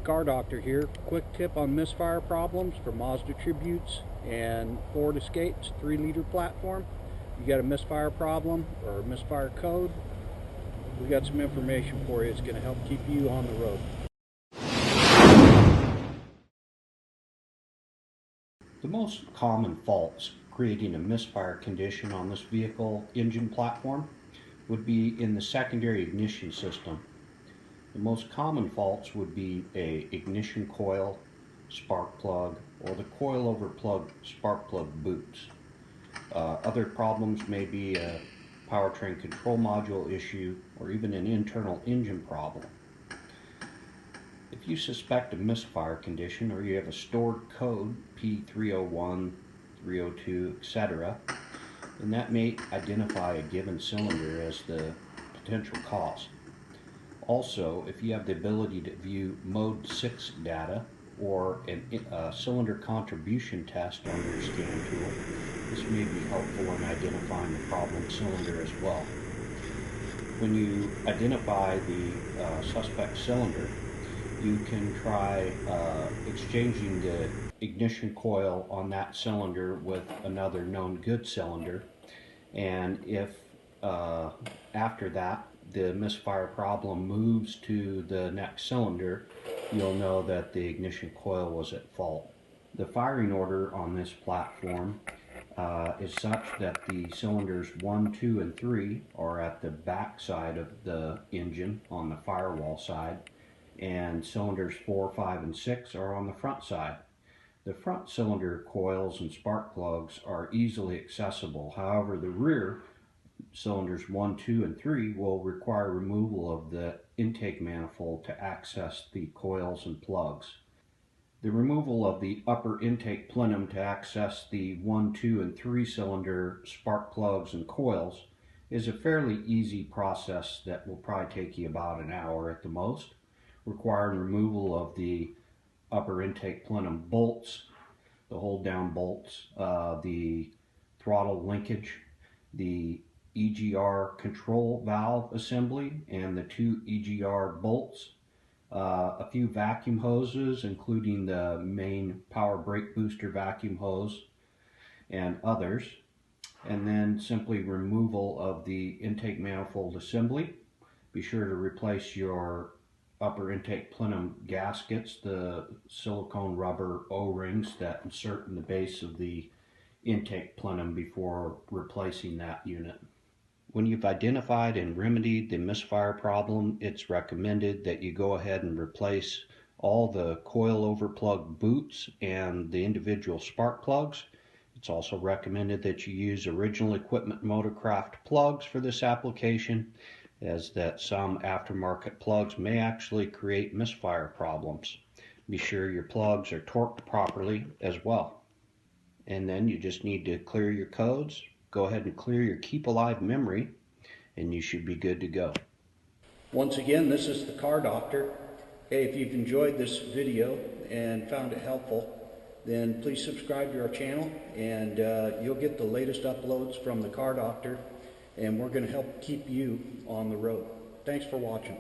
Car Doctor here. Quick tip on misfire problems for Mazda Tributes and Ford Escapes 3-liter platform. You got a misfire problem or a misfire code, we got some information for you. It's going to help keep you on the road. The most common faults creating a misfire condition on this vehicle engine platform would be in the secondary ignition system. The most common faults would be a ignition coil, spark plug, or the coilover plug spark plug boots. Other problems may be a powertrain control module issue or even an internal engine problem. If you suspect a misfire condition or you have a stored code, P301, 302, etc., then that may identify a given cylinder as the potential cause. Also, if you have the ability to view mode 6 data or a cylinder contribution test on your scan tool, this may be helpful in identifying the problem cylinder as well. When you identify the suspect cylinder, you can try exchanging the ignition coil on that cylinder with another known good cylinder, and if after that the misfire problem moves to the next cylinder, you'll know that the ignition coil was at fault. The firing order on this platform is such that the cylinders 1, 2, and 3 are at the back side of the engine on the firewall side, and cylinders 4, 5, and 6 are on the front side. The front cylinder coils and spark plugs are easily accessible. However, the rear cylinders 1, 2, and 3 will require removal of the intake manifold to access the coils and plugs. The removal of the upper intake plenum to access the 1, 2, and 3 cylinder spark plugs and coils is a fairly easy process that will probably take you about an hour at the most, requiring removal of the upper intake plenum bolts, the hold down bolts, the throttle linkage, the EGR control valve assembly and the 2 EGR bolts, a few vacuum hoses including the main power brake booster vacuum hose and others, and then simply removal of the intake manifold assembly. Be sure to replace your upper intake plenum gaskets, the silicone rubber O-rings that insert in the base of the intake plenum, before replacing that unit. When you've identified and remedied the misfire problem, it's recommended that you go ahead and replace all the coilover plug boots and the individual spark plugs. It's also recommended that you use original equipment Motorcraft plugs for this application, as that some aftermarket plugs may actually create misfire problems. Be sure your plugs are torqued properly as well. And then you just need to clear your codes, go ahead and clear your Keep Alive memory, and you should be good to go. Once again, this is the Car Doctor. Hey, if you've enjoyed this video and found it helpful, then please subscribe to our channel, and you'll get the latest uploads from the Car Doctor, and we're going to help keep you on the road. Thanks for watching.